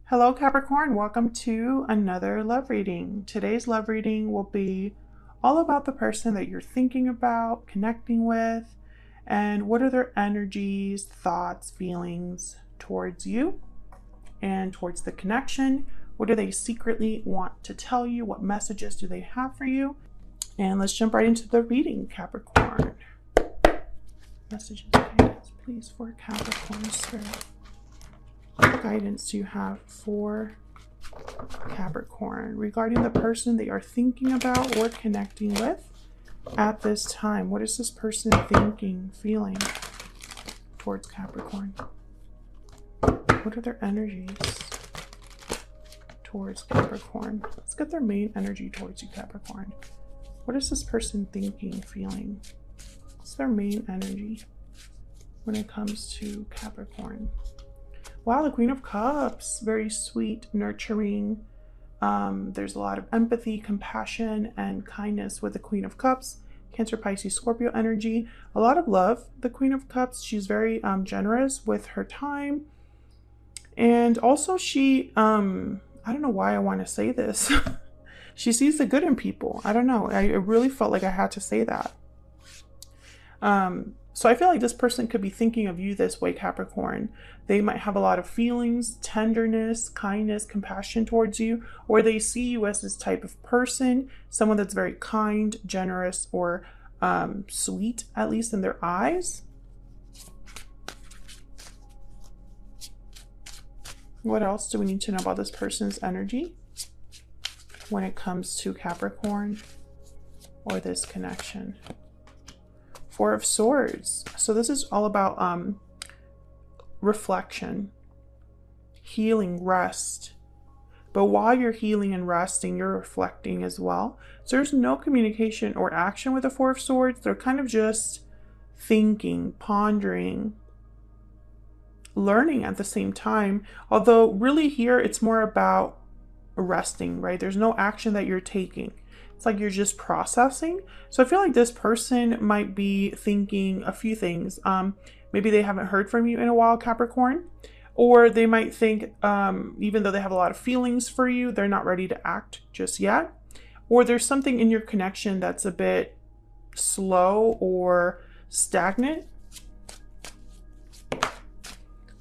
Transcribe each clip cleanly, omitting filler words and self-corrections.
Hello Capricorn, welcome to another love reading. Today's love reading will be all about the person that you're thinking about, connecting with, and what are their energies, thoughts, feelings towards you and towards the connection. What do they secretly want to tell you? What messages do they have for you? And let's jump right into the reading, Capricorn. Messages, guidance, please, for Capricorn Spirit. What guidance do you have for Capricorn regarding the person they are thinking about or connecting with at this time? What is this person thinking, feeling towards Capricorn? What are their energies towards Capricorn? Let's get their main energy towards you, Capricorn. What is this person thinking, feeling? What's their main energy when it comes to Capricorn? Wow, the Queen of Cups, very sweet, nurturing. There's a lot of empathy, compassion, and kindness with the Queen of Cups. Cancer, Pisces, Scorpio energy. A lot of love, the Queen of Cups. She's very generous with her time. And also she, I don't know why I want to say this. She sees the good in people. I don't know. I really felt like I had to say that. So I feel like this person could be thinking of you this way, Capricorn. They might have a lot of feelings, tenderness, kindness, compassion towards you, or they see you as this type of person, someone that's very kind, generous, or sweet, at least in their eyes. What else do we need to know about this person's energy when it comes to Capricorn or this connection? Four of Swords. So this is all about reflection, healing, rest. But while you're healing and resting, you're reflecting as well. So there's no communication or action with the Four of Swords. They're kind of just thinking, pondering, learning at the same time. Although really here, it's more about resting, right? There's no action that you're taking. It's like you're just processing. So I feel like this person might be thinking a few things. Maybe they haven't heard from you in a while, Capricorn. Or they might think, even though they have a lot of feelings for you, they're not ready to act just yet. Or there's something in your connection that's a bit slow or stagnant.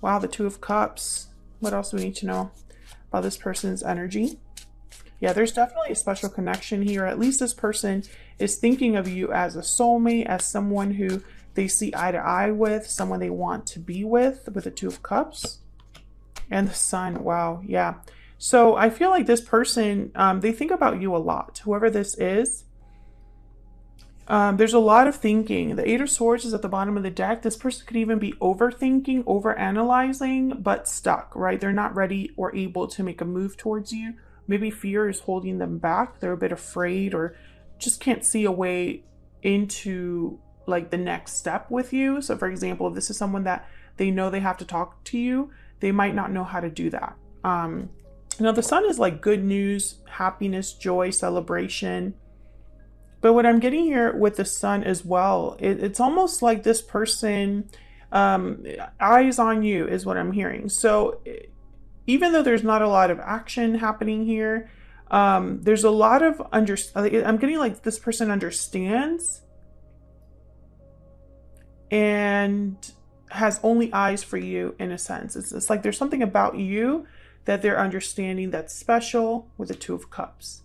Wow, the Two of Cups. What else do we need to know about this person's energy? Yeah, there's definitely a special connection here. At least this person is thinking of you as a soulmate, as someone who they see eye to eye with, someone they want to be with the Two of Cups. And the Sun. Wow, yeah. So I feel like this person, they think about you a lot, whoever this is. There's a lot of thinking. The Eight of Swords is at the bottom of the deck. This person could even be overthinking, overanalyzing, but stuck, right? They're not ready or able to make a move towards you. Maybe fear is holding them back. They're a bit afraid or just can't see a way into like the next step with you. So for example, if this is someone that they know they have to talk to you, they might not know how to do that. Now the Sun is like good news, happiness, joy, celebration. But what I'm getting here with the Sun as well, it's almost like this person, eyes on you is what I'm hearing. So even though there's not a lot of action happening here, there's a lot of I'm getting like this person understands and has only eyes for you in a sense. It's like there's something about you that they're understanding that's special with the Two of Cups.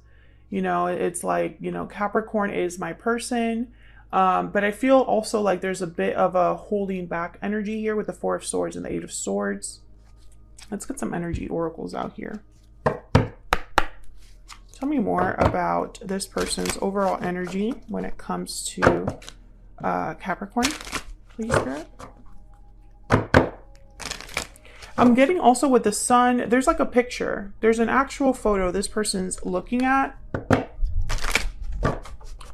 You know, it's like, you know, Capricorn is my person. But I feel also like there's a bit of a holding back energy here with the Four of Swords and the Eight of Swords. Let's get some energy oracles out here. Tell me more about this person's overall energy when it comes to Capricorn, please, Spirit. I'm getting also with the Sun, there's like a picture. There's an actual photo this person's looking at.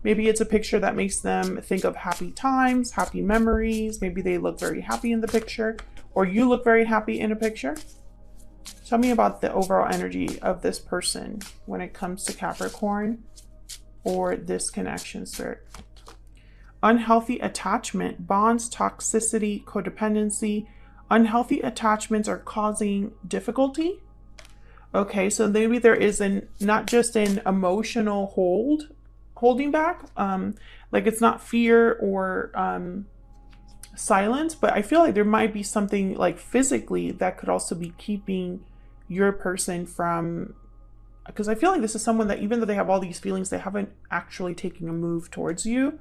Maybe it's a picture that makes them think of happy times, happy memories. Maybe they look very happy in the picture, or you look very happy in a picture. Tell me about the overall energy of this person when it comes to Capricorn or this connection, Spirit. Unhealthy attachment, bonds, toxicity, codependency. Unhealthy attachments are causing difficulty. Okay, so maybe there is not just an emotional holding back, like it's not fear or silence, but I feel like there might be something like physically that could also be keeping your person from, because I feel like this is someone that even though they have all these feelings, they haven't actually taken a move towards you.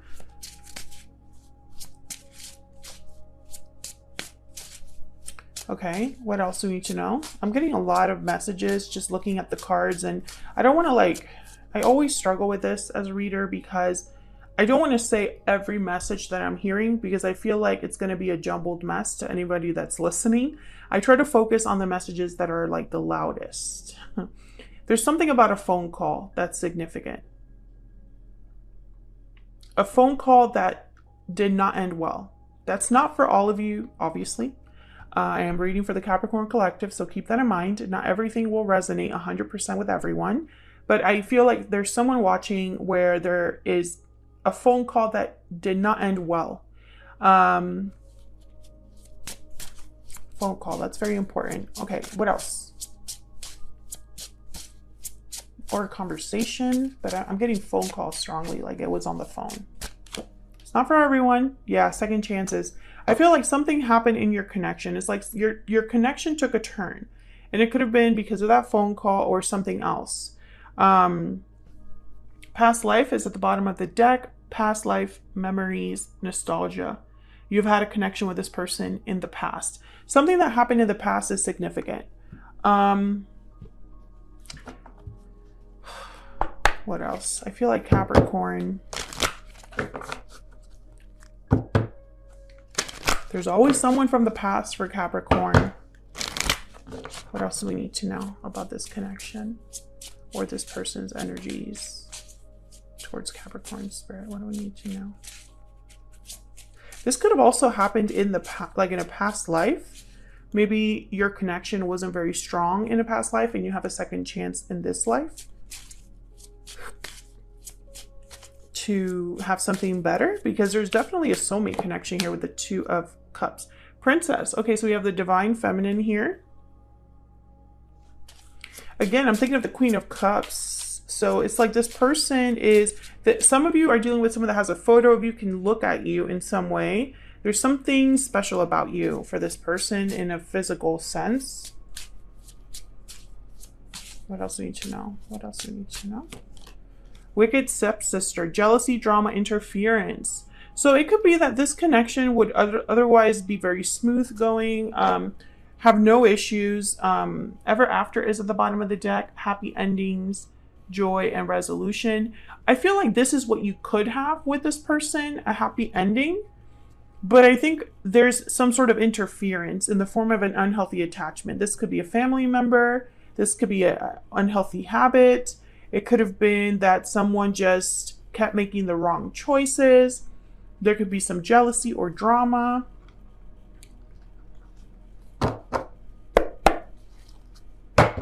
Okay, what else do we need to know? I'm getting a lot of messages just looking at the cards, and I don't want to I always struggle with this as a reader because I don't want to say every message that I'm hearing because I feel like it's going to be a jumbled mess to anybody that's listening. I try to focus on the messages that are like the loudest. There's something about a phone call that's significant. A phone call that did not end well. That's not for all of you, obviously. I am reading for the Capricorn Collective, so keep that in mind. Not everything will resonate 100% with everyone, but I feel like there's someone watching where there is a phone call that did not end well. Phone call, that's very important. Okay, what else? Or a conversation, but I'm getting phone call strongly, like it was on the phone. It's not for everyone. Yeah, second chances. I feel like something happened in your connection. It's like your connection took a turn, and it could have been because of that phone call or something else. Past life is at the bottom of the deck. Past life, memories, nostalgia. You've had a connection with this person in the past. Something that happened in the past is significant. What else? I feel like Capricorn. There's always someone from the past for Capricorn. What else do we need to know about this connection or this person's energies towards Capricorn spirit? What do we need to know? This could have also happened in the like in a past life. Maybe your connection wasn't very strong in a past life and you have a second chance in this life to have something better, because there's definitely a soulmate connection here with the Two of Cups. Princess. Okay, so we have the divine feminine here. Again, I'm thinking of the Queen of Cups. So it's like this person is that some of you are dealing with someone that has a photo of you, can look at you in some way. There's something special about you for this person in a physical sense. What else do we need to know? What else do we need to know? Wicked stepsister, jealousy, drama, interference. So it could be that this connection would otherwise be very smooth going, have no issues. Ever after is at the bottom of the deck. Happy endings, joy, and resolution. I feel like this is what you could have with this person, a happy ending. But I think there's some sort of interference in the form of an unhealthy attachment. This could be a family member. This could be an unhealthy habit. It could have been that someone just kept making the wrong choices. There could be some jealousy or drama.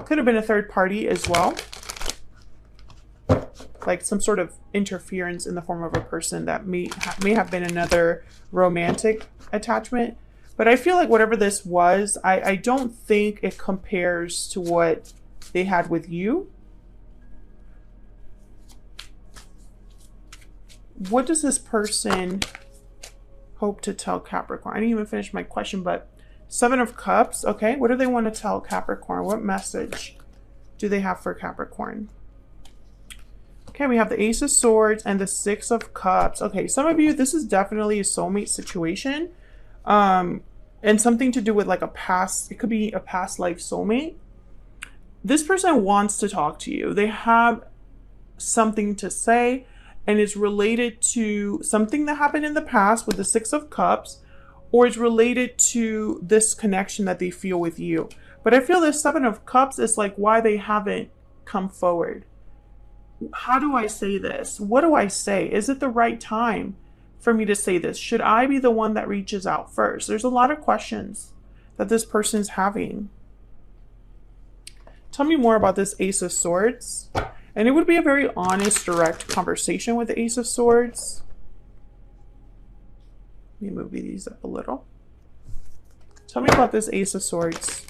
Could have been a third party as well. Like some sort of interference in the form of a person that may have been another romantic attachment. But I feel like whatever this was, I don't think it compares to what they had with you. What does this person hope to tell Capricorn? I didn't even finish my question, but Seven of Cups. Okay, what do they want to tell Capricorn? What message do they have for Capricorn? Okay, we have the Ace of Swords and the Six of Cups. Okay, some of you, this is definitely a soulmate situation. And something to do with like a past, it could be a past life soulmate. This person wants to talk to you. They have something to say, and it's related to something that happened in the past with the Six of Cups, or it's related to this connection that they feel with you. But I feel this Seven of Cups is like why they haven't come forward. How do I say this? What do I say? Is it the right time for me to say this? Should I be the one that reaches out first? There's a lot of questions that this person's having. Tell me more about this Ace of Swords. And it would be a very honest, direct conversation with the Ace of Swords. Let me move these up a little. Tell me about this Ace of Swords.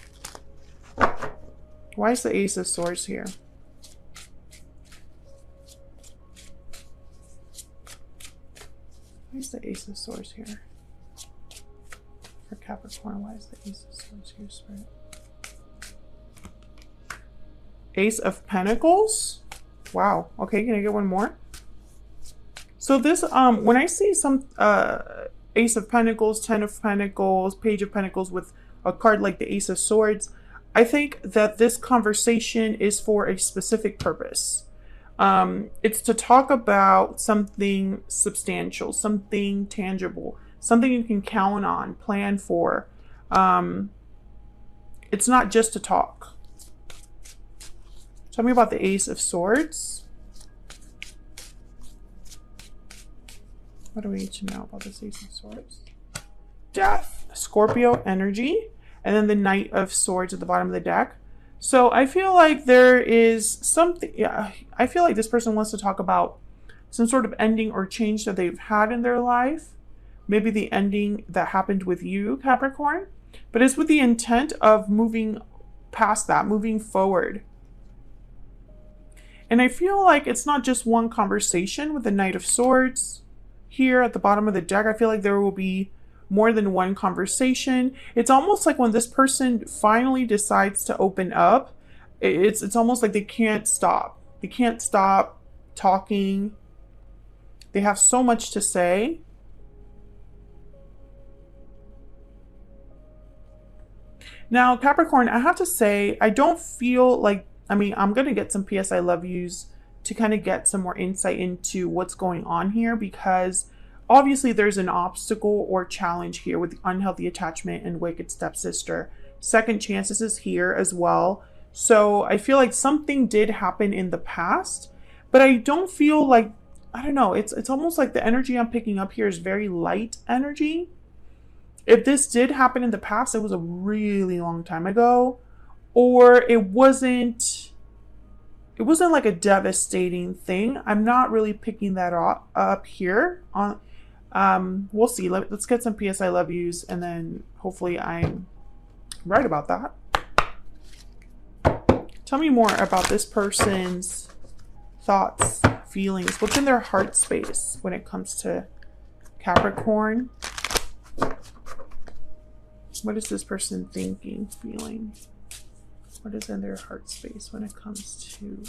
Why is the Ace of Swords here? Why is the Ace of Swords here? For Capricorn, why is the Ace of Swords here, Spirit? Ace of Pentacles? Wow. Okay, can I get one more? So this, when I see some Ace of Pentacles, Ten of Pentacles, Page of Pentacles with a card like the Ace of Swords, I think that this conversation is for a specific purpose. It's to talk about something substantial, something tangible, something you can count on, plan for. It's not just to talk. Tell me about the Ace of Swords. What do we need to know about this Ace of Swords? Death, Scorpio energy, and then the Knight of Swords at the bottom of the deck. So I feel like there is something, yeah, I feel like this person wants to talk about some sort of ending or change that they've had in their life. Maybe the ending that happened with you, Capricorn, but it's with the intent of moving past that, moving forward. And I feel like it's not just one conversation with the Knight of Swords here at the bottom of the deck. I feel like there will be more than one conversation. It's almost like when this person finally decides to open up, it's almost like they can't stop. They can't stop talking. They have so much to say. Now, Capricorn, I have to say, I don't feel like, I mean, I'm going to get some PS I love yous to kind of get some more insight into what's going on here, because obviously there's an obstacle or challenge here with the unhealthy attachment and wicked stepsister. Second chances is here as well. So I feel like something did happen in the past, but I don't feel like, I don't know, it's almost like the energy I'm picking up here is very light energy. If this did happen in the past, it was a really long time ago, or it wasn't like a devastating thing. I'm not really picking that up here. We'll see. Let's get some PS I love yous, and then hopefully I'm right about that. Tell me more about this person's thoughts, feelings. What's in their heart space when it comes to Capricorn? What is this person thinking, feeling? What is in their heart space when it comes to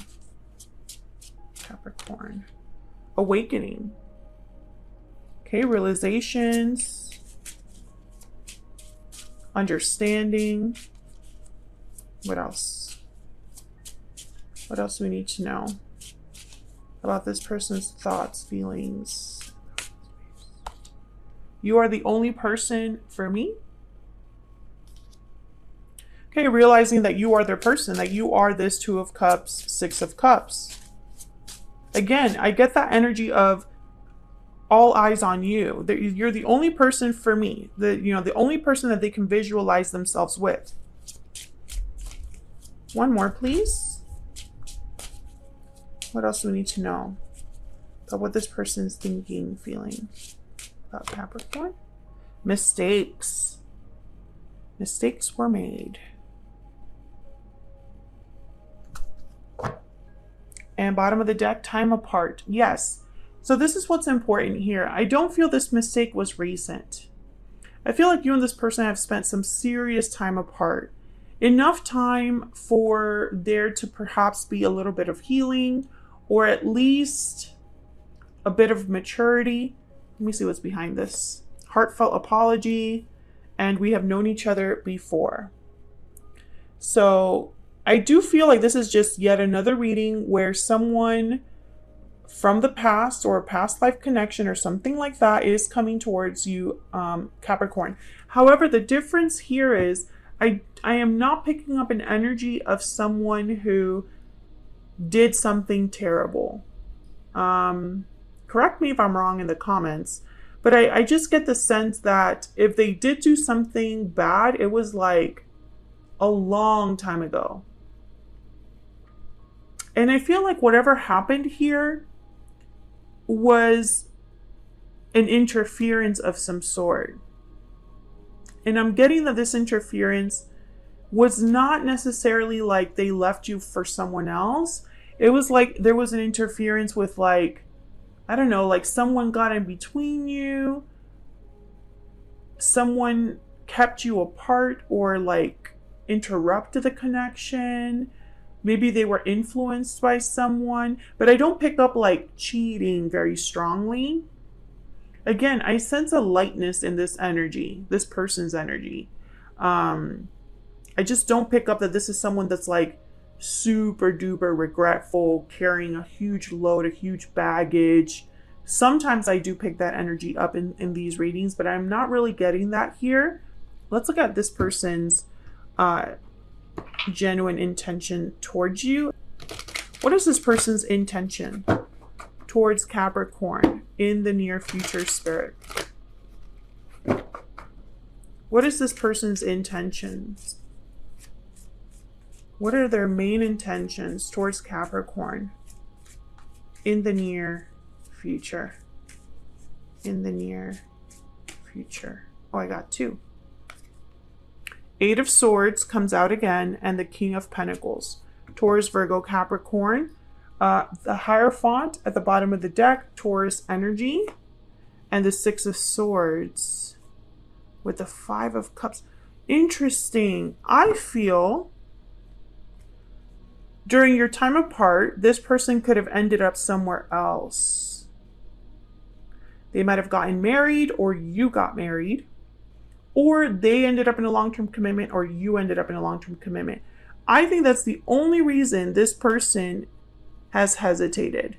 Capricorn? Awakening. Okay, realizations. Understanding. What else? What else do we need to know about this person's thoughts, feelings? You are the only person for me. Okay, realizing that you are their person, that you are this Two of Cups, Six of Cups. Again, I get that energy of all eyes on you. You're the only person for me. The only person that they can visualize themselves with. One more, please. What else do we need to know about what this person's thinking, feeling about Capricorn? Mistakes. Mistakes were made. And bottom of the deck, time apart. Yes. So this is what's important here. I don't feel this mistake was recent. I feel like you and this person have spent some serious time apart. Enough time for there to perhaps be a little bit of healing, or at least a bit of maturity. Let me see what's behind this. Heartfelt apology, and we have known each other before. So I do feel like this is just yet another reading where someone from the past or a past life connection or something like that is coming towards you, Capricorn. However, the difference here is I am not picking up an energy of someone who did something terrible. Correct me if I'm wrong in the comments, but I just get the sense that if they did do something bad, it was like a long time ago. And I feel like whatever happened here was an interference of some sort. And I'm getting that this interference was not necessarily like they left you for someone else. It was like there was an interference with, like, I don't know, like someone got in between you, someone kept you apart, or like interrupted the connection. Maybe they were influenced by someone, but I don't pick up like cheating very strongly. Again, I sense a lightness in this energy, this person's energy. I just don't pick up that this is someone that's like super duper regretful, carrying a huge load, a huge baggage. Sometimes I do pick that energy up in these readings, but I'm not really getting that here. Let's look at this person's genuine intention towards you. What is this person's intention towards Capricorn in the near future, Spirit? What is this person's intentions? What are their main intentions towards Capricorn in the near future? In the near future. Oh, I got two. Eight of Swords comes out again, and the King of Pentacles. Taurus, Virgo, Capricorn. The Hierophant at the bottom of the deck, Taurus energy. And the Six of Swords with the Five of Cups. Interesting. I feel during your time apart, this person could have ended up somewhere else. They might have gotten married, or you got married, or they ended up in a long-term commitment, or you ended up in a long-term commitment. I think that's the only reason this person has hesitated.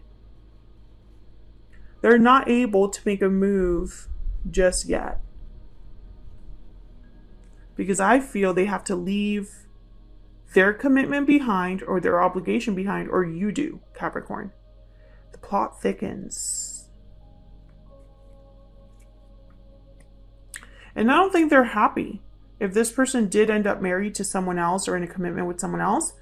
They're not able to make a move just yet, because I feel they have to leave their commitment behind, or their obligation behind, or you do, Capricorn. The plot thickens. And I don't think they're happy. If this person did end up married to someone else or in a commitment with someone else,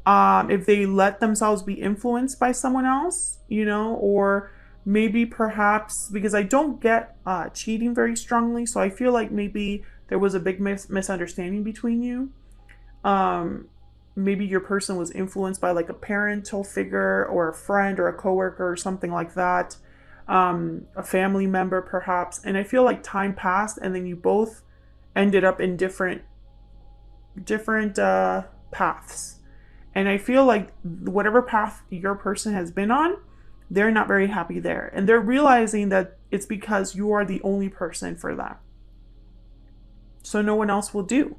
if they let themselves be influenced by someone else, you know, or maybe perhaps, because I don't get cheating very strongly, so I feel like maybe there was a big misunderstanding between you. Maybe your person was influenced by like a parental figure, or a friend, or a coworker, or something like that. A family member perhaps. And I feel like time passed, and then you both ended up in different paths. And I feel like whatever path your person has been on, they're not very happy there. And they're realizing that it's because you are the only person for them. So no one else will do.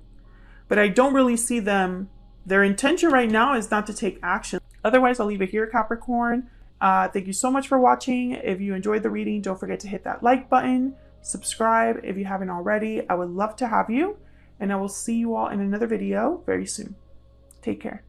But I don't really see them. Their intention right now is not to take action. Otherwise, I'll leave it here, Capricorn. Thank you so much for watching. If you enjoyed the reading, don't forget to hit that like button. Subscribe if you haven't already. I would love to have you. And I will see you all in another video very soon. Take care.